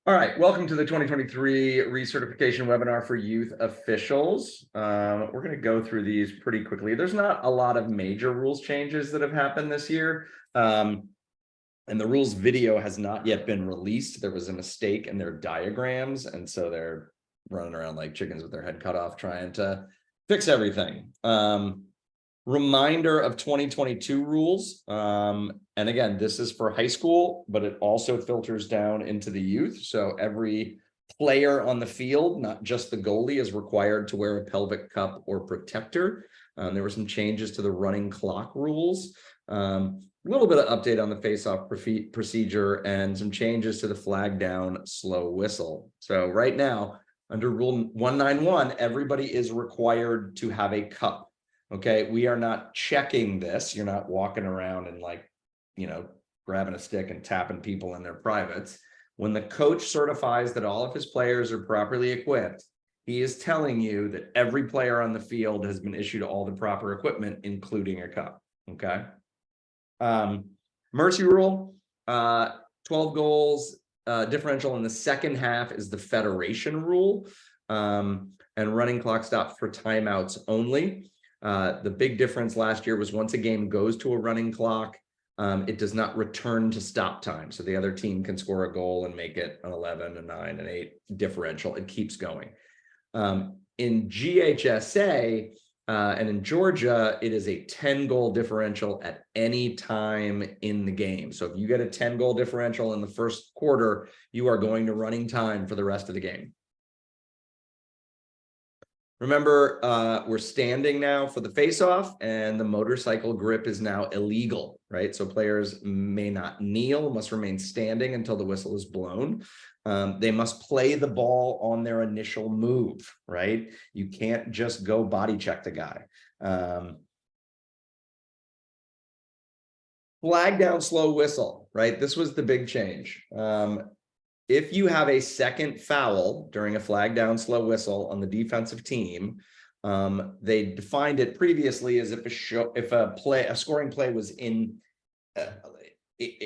All right, welcome to the 2023 recertification webinar for youth officials. We're going to go through these pretty quickly. There's not a lot of major rules changes that have happened this year. And the rules video has not yet been released. There was a mistake in their diagrams, and so they're running around like chickens with their head cut off trying to fix everything. Reminder of 2022 rules. And again, this is for high school, but it also filters down into the youth. So every player on the field, not just the goalie, is required to wear a pelvic cup or protector. There were some changes to the running clock rules. A little bit of update on the face-off procedure and some changes to the flag down slow whistle. So right now, under Rule 191, everybody is required to have a cup. Okay, we are not checking this. You're not walking around and grabbing a stick and tapping people in their privates. When the coach certifies that all of his players are properly equipped, he is telling you that every player on the field has been issued all the proper equipment, including a cup. Okay. Mercy rule, 12 goals differential in the second half is the federation rule, and running clock stop for timeouts only. The big difference last year was once a game goes to a running clock, it does not return to stop time. So the other team can score a goal and make it an 11, a 9, an 8 differential. It keeps going. In GHSA and in Georgia, it is a 10-goal differential at any time in the game. So if you get a 10-goal differential in the first quarter, you are going to running time for the rest of the game. Remember, we're standing now for the face-off, and the motorcycle grip is now illegal, right? So players may not kneel, must remain standing until the whistle is blown. They must play the ball on their initial move, right? You can't just go body check the guy. Flag down slow whistle, right? This was the big change. If you have a second foul during a flag down slow whistle on the defensive team, they defined it previously as if a scoring play was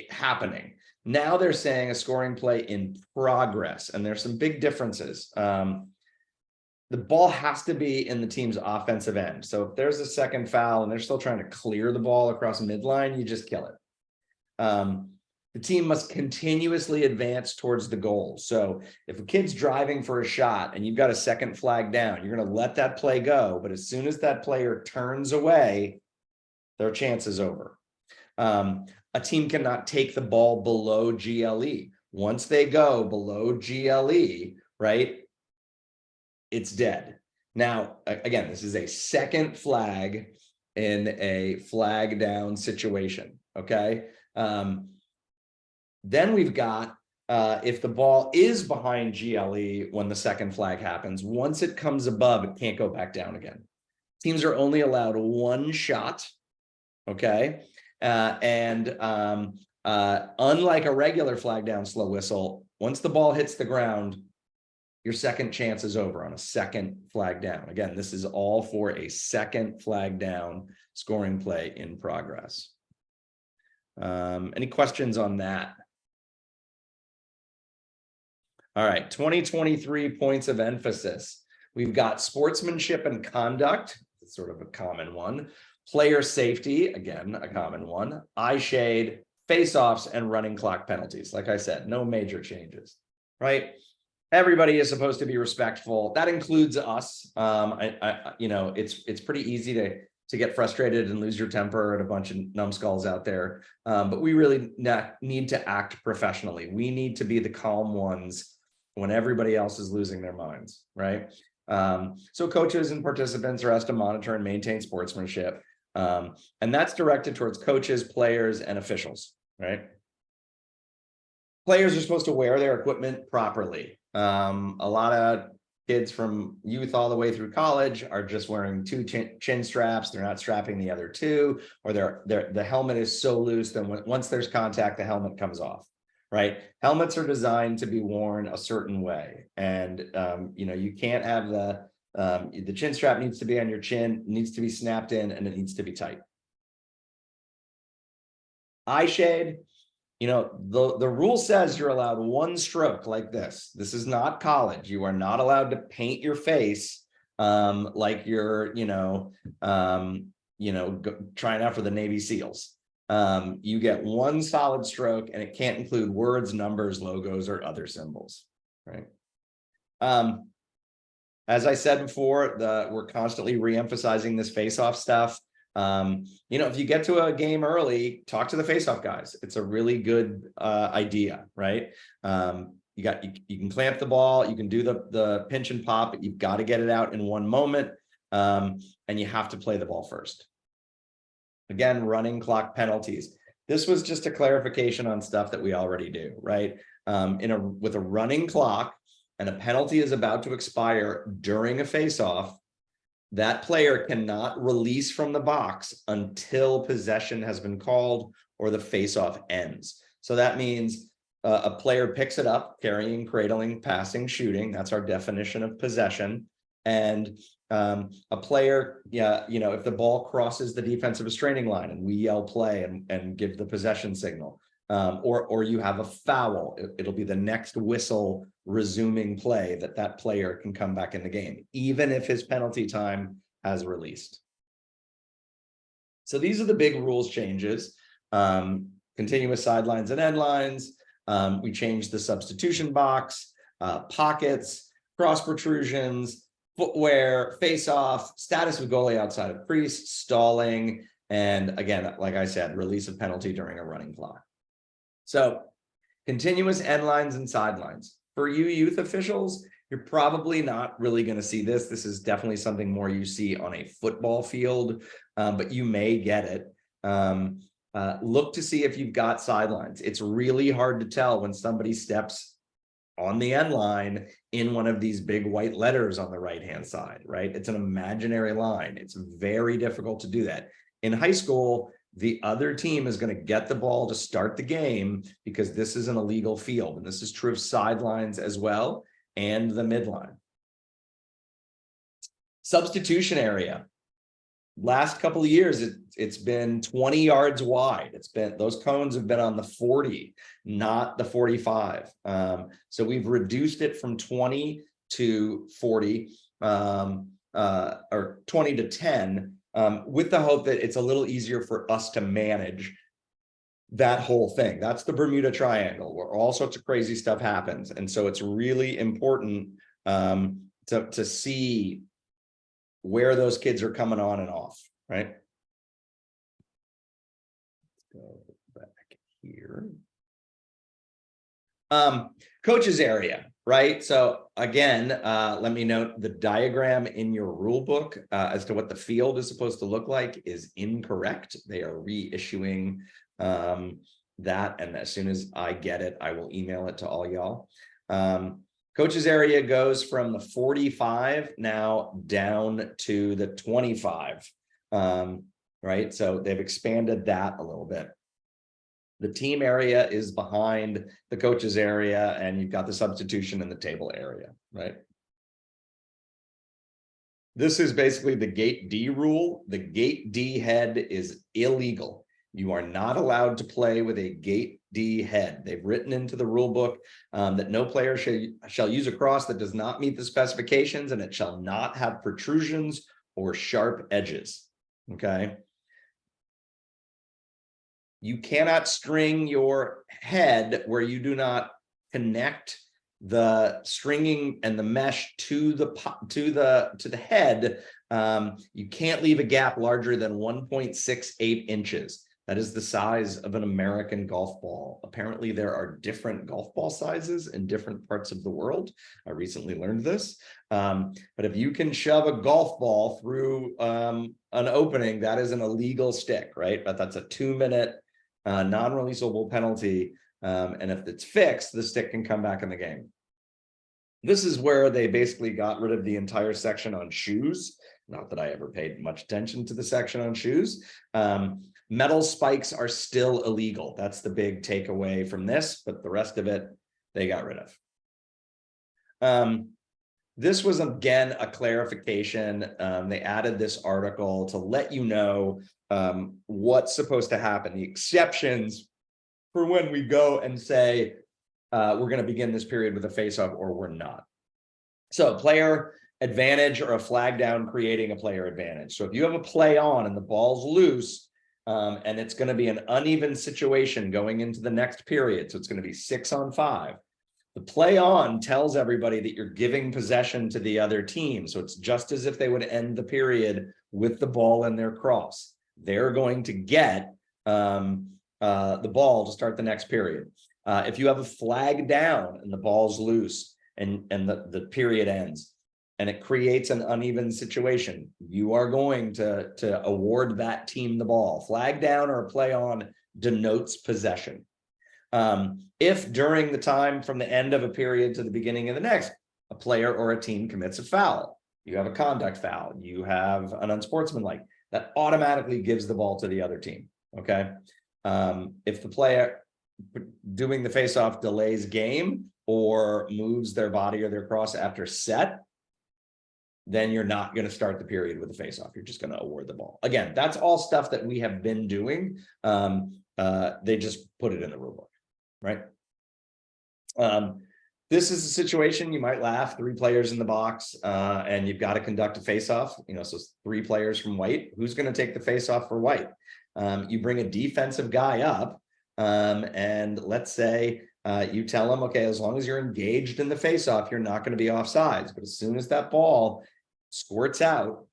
happening. Now they're saying a scoring play in progress, and there's some big differences. The ball has to be in the team's offensive end. So if there's a second foul and they're still trying to clear the ball across midline, you just kill it. The team must continuously advance towards the goal. So if a kid's driving for a shot and you've got a second flag down, you're going to let that play go. But as soon as that player turns away, their chance is over. A team cannot take the ball below GLE. Once they go below GLE, right, it's dead. Now, again, this is a second flag in a flag down situation, okay? Then we've got, if the ball is behind GLE when the second flag happens, once it comes above, it can't go back down again. Teams are only allowed one shot, okay? Unlike a regular flag down slow whistle, once the ball hits the ground, your second chance is over on a second flag down. Again, this is all for a second flag down scoring play in progress. Any questions on that? All right, 2023 points of emphasis. We've got sportsmanship and conduct, it's sort of a common one. Player safety, again, a common one. Eye shade, face-offs, and running clock penalties. Like I said, no major changes, right? Everybody is supposed to be respectful. That includes us. It's pretty easy to get frustrated and lose your temper at a bunch of numbskulls out there. But we really need to act professionally. We need to be the calm ones when everybody else is losing their minds, right? So coaches and participants are asked to monitor and maintain sportsmanship. And that's directed towards coaches, players, and officials, right? Players are supposed to wear their equipment properly. A lot of kids from youth all the way through college are just wearing two chin straps. They're not strapping the other two, or the helmet is so loose that once there's contact, the helmet comes off, right? Helmets are designed to be worn a certain way. And, you can't have the chin strap needs to be on your chin, needs to be snapped in, and it needs to be tight. Eye shade. the rule says you're allowed one stroke like this. This is not college. You are not allowed to paint your face like you're, trying out for the Navy SEALs. You get one solid stroke, and it can't include words, numbers, logos, or other symbols, right? As I said before, we're constantly re-emphasizing this face-off stuff. If you get to a game early, talk to the face-off guys. It's a really good idea, right? You can clamp the ball, you can do the pinch and pop, but you've got to get it out in one moment, and you have to play the ball first. Again, running clock penalties. This was just a clarification on stuff that we already do, right? With a running clock and a penalty is about to expire during a face-off, that player cannot release from the box until possession has been called or the face-off ends. So that means a player picks it up, carrying, cradling, passing, shooting. That's our definition of possession. And a player, if the ball crosses the defensive restraining line and we yell play and give the possession signal, or you have a foul, it'll be the next whistle resuming play that player can come back in the game, even if his penalty time has released. So these are the big rules changes. Continuous sidelines and end lines. We changed the substitution box, pockets, cross protrusions, footwear, face-off, status of goalie outside of crease, stalling, and again, like I said, release of penalty during a running clock. So continuous end lines and sidelines. For you youth officials, you're probably not really going to see this. This is definitely something more you see on a football field, but you may get it. Look to see if you've got sidelines. It's really hard to tell when somebody steps on the end line in one of these big white letters on the right-hand side, right? It's an imaginary line. It's very difficult to do that. In high school, the other team is going to get the ball to start the game because this is an illegal field. And this is true of sidelines as well and the midline. Substitution area. Last couple of years, it's been 20 yards wide. Those cones have been on the 40, not the 45. So we've reduced it from 20 to 40, or 20 to 10, with the hope that it's a little easier for us to manage that whole thing. That's the Bermuda Triangle, where all sorts of crazy stuff happens. And so it's really important to see where those kids are coming on and off, right? Let's go back here. Coaches area, right? So again, let me note the diagram in your rule book as to what the field is supposed to look like is incorrect. They are reissuing that, and as soon as I get it, I will email it to all y'all. Coaches area goes from the 45 now down to the 25, right? So they've expanded that a little bit. The team area is behind the coaches area, and you've got the substitution in the table area, right? This is basically the gate D rule. The gate D head is illegal. You are not allowed to play with a gate D head. They've written into the rule book that no player shall use a cross that does not meet the specifications, and it shall not have protrusions or sharp edges, okay? You cannot string your head where you do not connect the stringing and the mesh to the head. You can't leave a gap larger than 1.68 inches. That is the size of an American golf ball. Apparently, there are different golf ball sizes in different parts of the world. I recently learned this. But if you can shove a golf ball through an opening, that is an illegal stick, right? But that's a 2-minute non-releasable penalty. And if it's fixed, the stick can come back in the game. This is where they basically got rid of the entire section on shoes. Not that I ever paid much attention to the section on shoes. Metal spikes are still illegal. That's the big takeaway from this, but the rest of it, they got rid of. This was, again, a clarification. They added this article to let you know what's supposed to happen. The exceptions for when we go and say, we're going to begin this period with a face-off or we're not. So player advantage or a flag down creating a player advantage. So if you have a play on and the ball's loose, and it's going to be an uneven situation going into the next period, so it's going to be 6-on-5. The play on tells everybody that you're giving possession to the other team. So it's just as if they would end the period with the ball in their cross. They're going to get the ball to start the next period. If you have a flag down and the ball's loose and the period ends and it creates an uneven situation, you are going to award that team the ball. Flag down or a play on denotes possession. If during the time from the end of a period to the beginning of the next, a player or a team commits a foul, you have a conduct foul, you have an unsportsmanlike, that automatically gives the ball to the other team. Okay. If the player doing the face-off delays game or moves their body or their cross after set, then you're not going to start the period with a face-off. You're just going to award the ball. Again, that's all stuff that we have been doing. They just put it in the rule book, right? This is a situation you might laugh, 3 players in the box, and you've got to conduct a face-off, so 3 players from white. Who's going to take the face-off for white? You bring a defensive guy up, and let's say you tell him, okay, as long as you're engaged in the face-off, you're not going to be offsides. But as soon as that ball squirts out,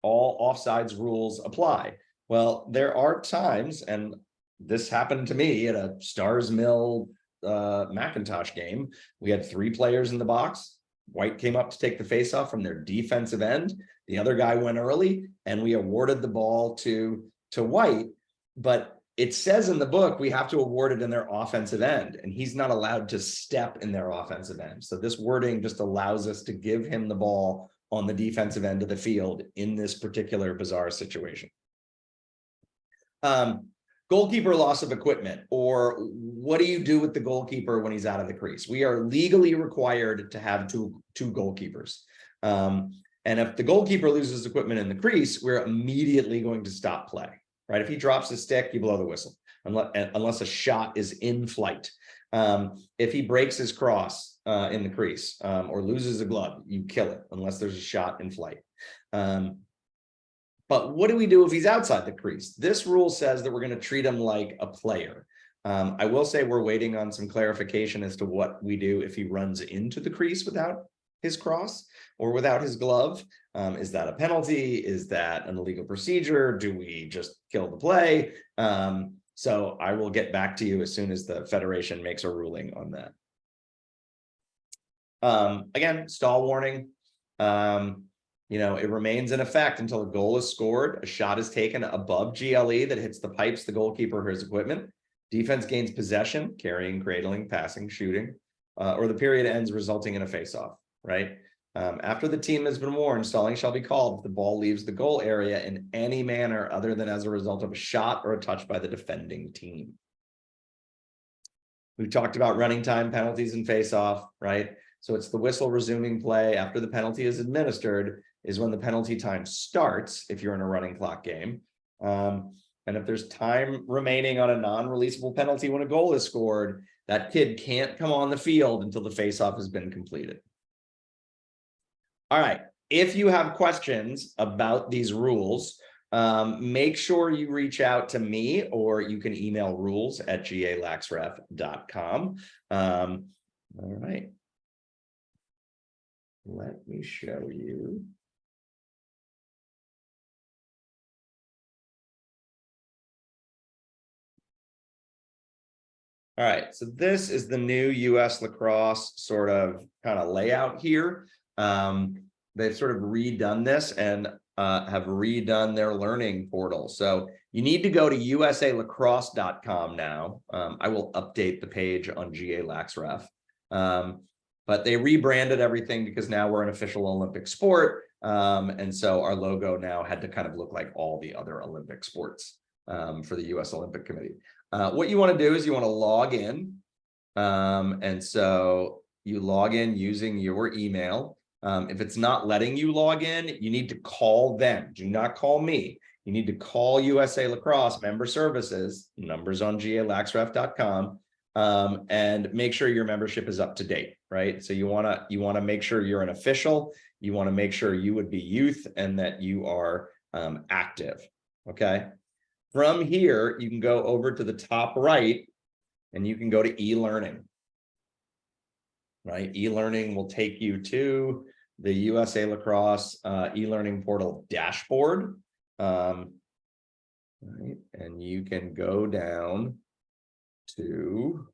all offsides rules apply. Well, there are times, and this happened to me at a Stars Mill Macintosh game. We had 3 players in the box. White came up to take the face-off from their defensive end. The other guy went early, and we awarded the ball to White. But it says in the book we have to award it in their offensive end, and he's not allowed to step in their offensive end. So this wording just allows us to give him the ball on the defensive end of the field in this particular bizarre situation. Goalkeeper loss of equipment, or what do you do with the goalkeeper when he's out of the crease? We are legally required to have two goalkeepers. And if the goalkeeper loses equipment in the crease, we're immediately going to stop play, right? If he drops his stick, you blow the whistle, unless a shot is in flight. If he breaks his cross in the crease or loses a glove, you kill it unless there's a shot in flight. But what do we do if he's outside the crease? This rule says that we're going to treat him like a player. I will say we're waiting on some clarification as to what we do if he runs into the crease without his cross or without his glove. Is that a penalty? Is that an illegal procedure? Do we just kill the play? So I will get back to you as soon as the Federation makes a ruling on that. Again, stall warning. It remains in effect until a goal is scored, a shot is taken above GLE that hits the pipes, the goalkeeper, or his equipment. Defense gains possession, carrying, cradling, passing, shooting, or the period ends resulting in a face-off, right? After the team has been warned, stalling shall be called if the ball leaves the goal area in any manner other than as a result of a shot or a touch by the defending team. We talked about running time penalties and face-off, right? So it's the whistle resuming play after the penalty is administered is when the penalty time starts if you're in a running clock game. And if there's time remaining on a non-releasable penalty when a goal is scored, that kid can't come on the field until the face-off has been completed. All right, if you have questions about these rules, make sure you reach out to me, or you can email rules@galaxref.com. All right. Let me show you. All right, so this is the new US lacrosse sort of kind of layout here. They've sort of redone this and have redone their learning portal. So you need to go to usalacrosse.com now. I will update the page on GALaxRef. But they rebranded everything because now we're an official Olympic sport. And so our logo now had to kind of look like all the other Olympic sports for the US Olympic Committee. What you want to do is you want to log in. And so you log in using your email. If it's not letting you log in, you need to call them. Do not call me. you need to call USA Lacrosse Member Services, numbers on galaxref.com, and make sure your membership is up to date, right? So you want to make sure you're an official. You want to make sure you would be youth and that you are active. Okay. From here, you can go over to the top right and you can go to e-learning. Right, e-learning will take you to the USA Lacrosse e-learning portal dashboard. Right, and you can go down to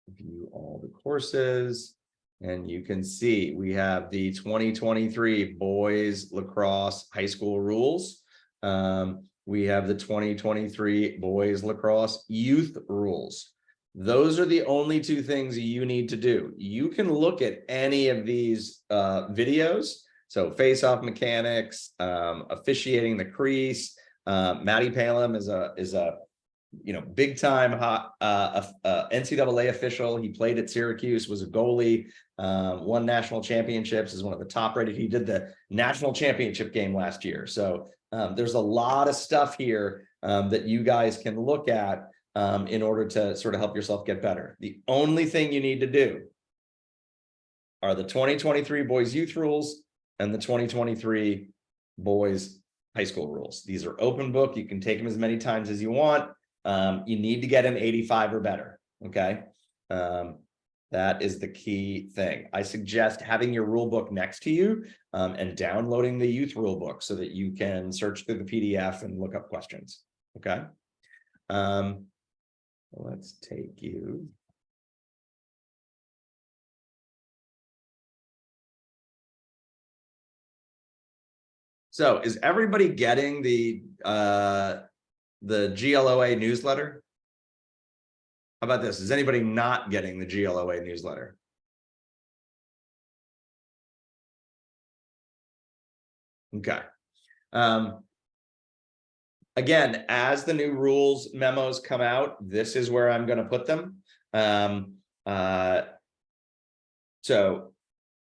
view all the courses, and you can see we have the 2023 boys lacrosse high school rules. We have the 2023 boys lacrosse youth rules. Those are the only two things you need to do. You can look at any of these videos. So face-off mechanics, officiating the crease. Matty Palem is a big time hot NCAA official. He played at Syracuse, was a goalie, won national championships, is one of the top rated. He did the national championship game last year. So there's a lot of stuff here that you guys can look at in order to sort of help yourself get better. The only thing you need to do are the 2023 boys youth rules and the 2023 boys high school rules. These are open book. You can take them as many times as you want. You need to get an 85 or better. Okay. That is the key thing. I suggest having your rule book next to you and downloading the youth rule book so that you can search through the PDF and look up questions. Okay. Let's take you. So is everybody getting the GLOA newsletter? How about this? Is anybody not getting the GLOA newsletter? Okay. Again, as the new rules memos come out, this is where I'm going to put them. So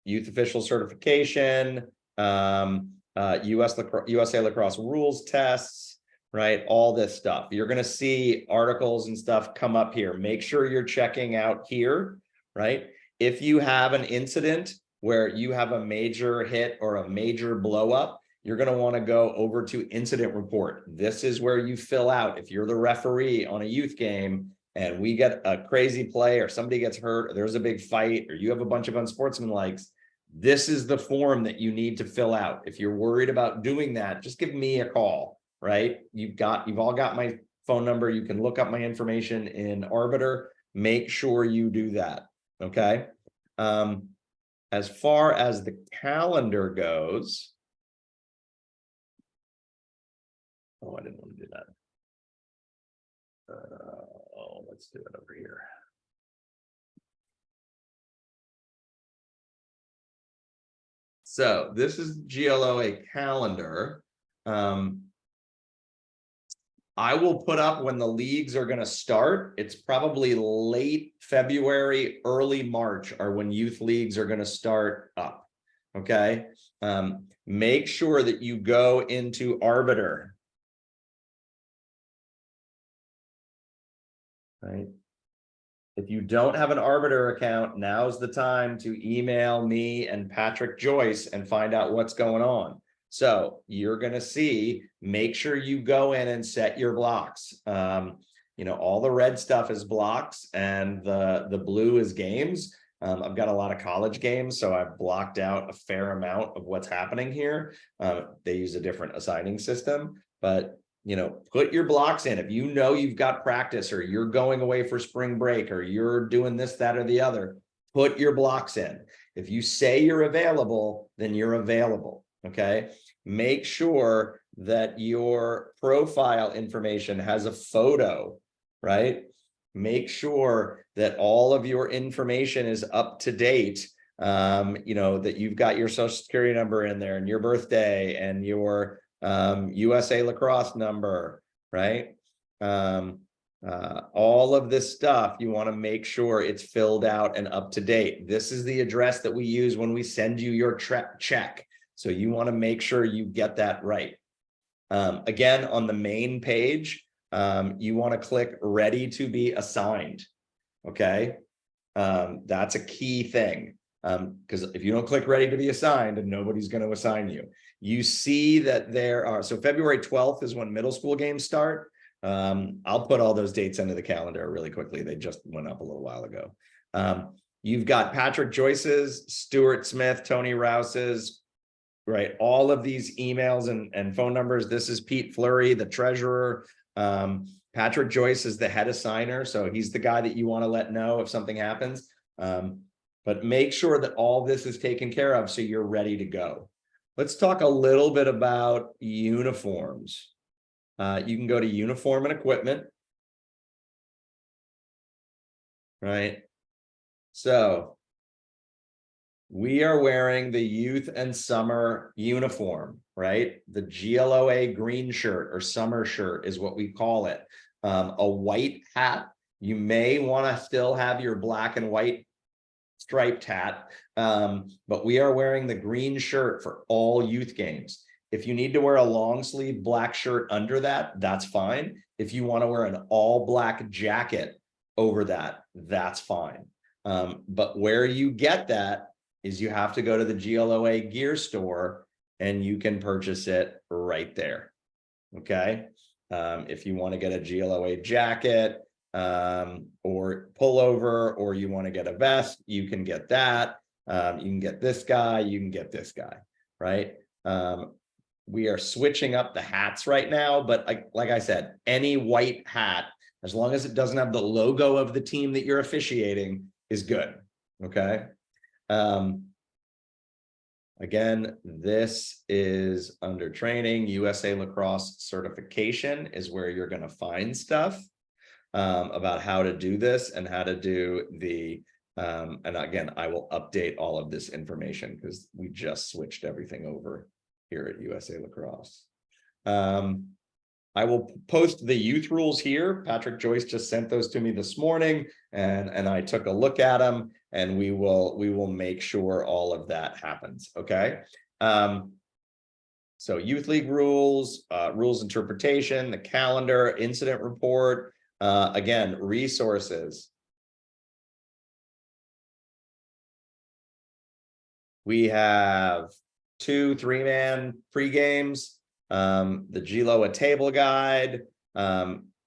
youth official certification, USA Lacrosse rules tests, right? All this stuff. You're going to see articles and stuff come up here. Make sure you're checking out here, right? If you have an incident where you have a major hit or a major blow up, you're going to want to go over to incident report. This is where you fill out, if you're the referee on a youth game and we get a crazy play or somebody gets hurt, or there's a big fight, or you have a bunch of unsportsmanlikes, this is the form that you need to fill out. If you're worried about doing that, just give me a call, right? You've all got my phone number. You can look up my information in Arbiter. Make sure you do that. Okay. As far as the calendar goes, oh, I didn't want to do that. Let's do it over here. So this is GLOA calendar. I will put up when the leagues are going to start. It's probably late February, early March are when youth leagues are going to start up. Okay. Make sure that you go into Arbiter. Right. If you don't have an Arbiter account, now's the time to email me and Patrick Joyce and find out what's going on. So you're going to see, make sure you go in and set your blocks. All the red stuff is blocks and the blue is games. I've got a lot of college games, so I've blocked out a fair amount of what's happening here. They use a different assigning system, but put your blocks in. If you know you've got practice or you're going away for spring break or you're doing this, that, or the other, put your blocks in. If you say you're available, then you're available. Okay. Make sure that your profile information has a photo, right? Make sure that all of your information is up to date. That you've got your social security number in there and your birthday and your USA Lacrosse number, right? All of this stuff, you want to make sure it's filled out and up to date. This is the address that we use when we send you your check. So you want to make sure you get that right. Again, on the main page, you want to click ready to be assigned. Okay. That's a key thing. Because if you don't click ready to be assigned, and nobody's going to assign you. You see that there are, so February 12th is when middle school games start. I'll put all those dates into the calendar really quickly. They just went up a little while ago. You've got Patrick Joyce's, Stuart Smith, Tony Rouse's, right? All of these emails and phone numbers. This is Pete Fleury, the treasurer. Patrick Joyce is the head assigner. So he's the guy that you want to let know if something happens. But make sure that all this is taken care of so you're ready to go. Let's talk a little bit about uniforms. You can go to uniform and equipment. Right. So we are wearing the youth and summer uniform, right? The GLOA green shirt or summer shirt is what we call it. A white hat. You may want to still have your black and white striped hat, but we are wearing the green shirt for all youth games. If you need to wear a long sleeve black shirt under that, that's fine. If you want to wear an all black jacket over that, that's fine. But where you get that is you have to go to the GLOA gear store and you can purchase it right there. Okay. If you want to get a GLOA jacket, or pullover, or you want to get a vest, you can get that. You can get this guy, you can get this guy, right? We are switching up the hats right now, but like I said, any white hat, as long as it doesn't have the logo of the team that you're officiating, is good. Okay. Again, this is under training. USA Lacrosse Certification is where you're going to find stuff about how to do this and how to do the, and again, I will update all of this information because we just switched everything over here at USA Lacrosse. I will post the youth rules here. Patrick Joyce just sent those to me this morning, and I took a look at them, and we will make sure all of that happens. Okay. So youth league rules, rules interpretation, the calendar, incident report, again, resources. We have 2 3-man pre-games, the GLOA table guide.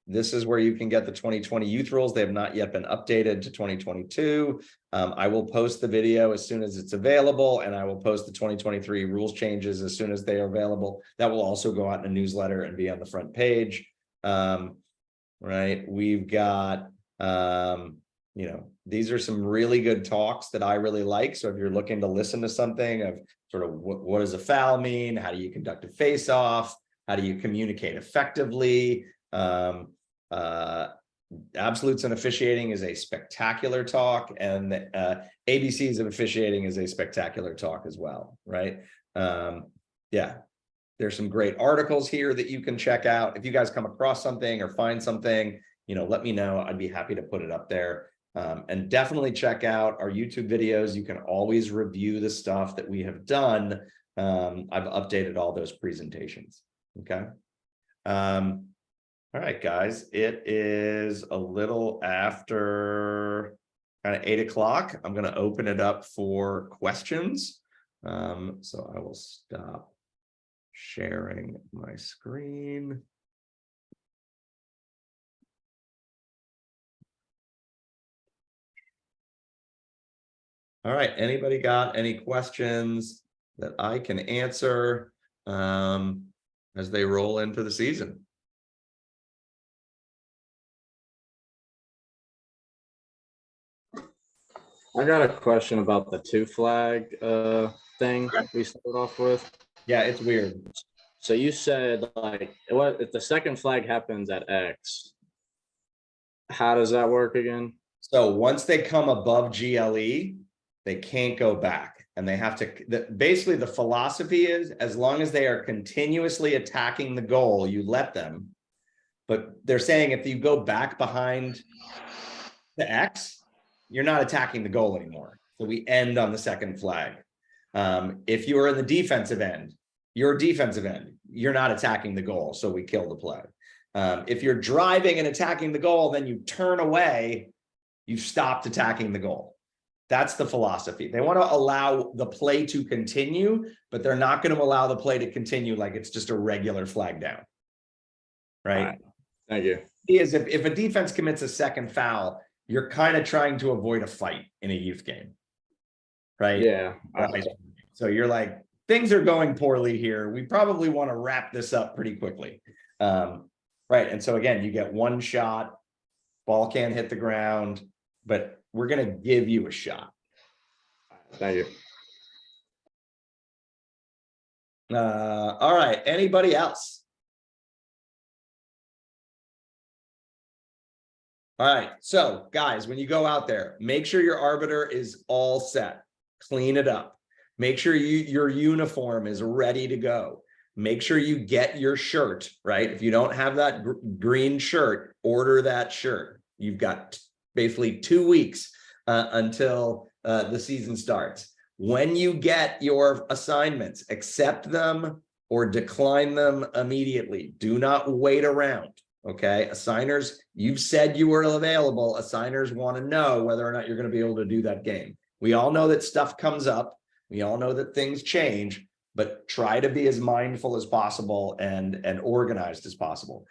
This is where you can get the 2020 youth rules. They have not yet been updated to 2022. I will post the video as soon as it's available, and I will post the 2023 rules changes as soon as they are available. That will also go out in a newsletter and be on the front page. Right. We've got, you know, these are some really good talks that I really like. So if you're looking to listen to something of sort of what does a foul mean? How do you conduct a face-off? How do you communicate effectively? Absolutes in officiating is a spectacular talk, and ABCs of officiating is a spectacular talk as well, right? Yeah, there's some great articles here that you can check out. If you guys come across something or find something, you know, let me know. I'd be happy to put it up there. And definitely check out our YouTube videos. You can always review the stuff that we have done. I've updated all those presentations. Okay. All right, guys, it is a little after kind of 8 o'clock. I'm going to open it up for questions. So I will stop sharing my screen. All right, anybody got any questions that I can answer as they roll into the season? I got a question about the 2 flag thing we started off with. Yeah, it's weird. So you said, like, what if the second flag happens at X? How does that work again? So once they come above GLE, they can't go back, and they have to, basically the philosophy is as long as they are continuously attacking the goal, you let them. But they're saying if you go back behind the X, you're not attacking the goal anymore. So we end on the second flag. If you are in the defensive end, you're not attacking the goal, so we kill the play. If you're driving and attacking the goal, then you turn away, you've stopped attacking the goal. That's the philosophy. They want to allow the play to continue, but they're not going to allow the play to continue like it's just a regular flag down. Right? All right. Thank you. Is if a defense commits a second foul, you're kind of trying to avoid a fight in a youth game. Right? Yeah. So you're like, things are going poorly here. We probably want to wrap this up pretty quickly. Right. And so again, you get one shot, ball can't hit the ground, but we're going to give you a shot. Thank you. All right. Anybody else? All right. So guys, when you go out there, make sure your arbiter is all set. Clean it up. Make sure your uniform is ready to go. Make sure you get your shirt, right? If you don't have that green shirt, order that shirt. You've got basically 2 weeks until the season starts. When you get your assignments, accept them or decline them immediately. Do not wait around, okay? Assigners, you've said you were available. Assigners want to know whether or not you're going to be able to do that game. We all know that stuff comes up. We all know that things change, but try to be as mindful as possible and organized as possible.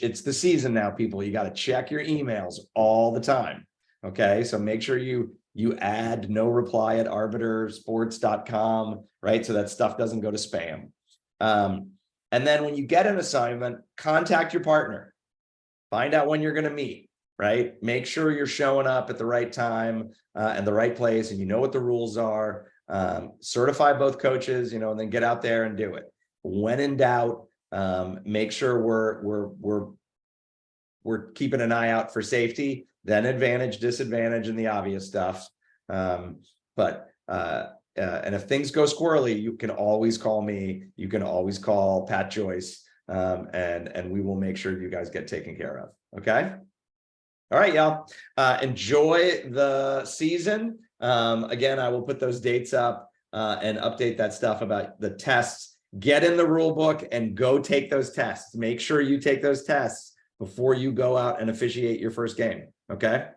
It's the season now, people. You got to check your emails all the time. Okay, so make sure you add no reply at arbitersports.com, right? So that stuff doesn't go to spam. And then when you get an assignment, contact your partner. Find out when you're going to meet, right? Make sure you're showing up at the right time and the right place, and you know what the rules are. Certify both coaches, and then get out there and do it. When in doubt, make sure we're keeping an eye out for safety, then advantage, disadvantage, and the obvious stuff. And if things go squirrely, you can always call me. You can always call Pat Joyce, and we will make sure you guys get taken care of. Okay. All right, y'all. Enjoy the season. Again, I will put those dates up and update that stuff about the tests. Get in the rule book and go take those tests. Make sure you take those tests before you go out and officiate your first game. Okay.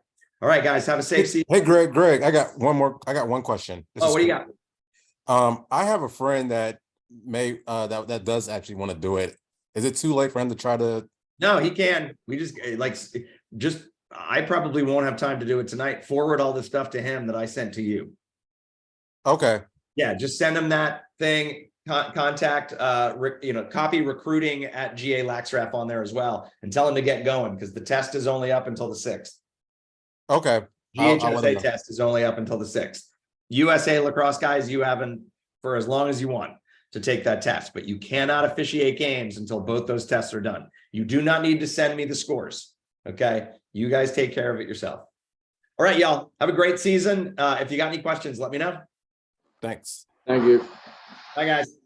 All right, guys, have a safe season. Hey, Greg, I got one question. What do you got? I have a friend that may that does actually want to do it. Is it too late for him to try to? No, he can. We just I probably won't have time to do it tonight. Forward all the stuff to him that I sent to you. Okay. Yeah, just send him that thing. Contact, copy recruiting at GA Laxraf on there as well, and tell him to get going because the test is only up until the 6th. Okay. GHSA test is only up until the 6th. USA lacrosse guys, you haven't for as long as you want to take that test, but you cannot officiate games until both those tests are done. You do not need to send me the scores. Okay. You guys take care of it yourself. All right, y'all. Have a great season. If you got any questions, let me know. Thanks. Thank you. Bye, guys.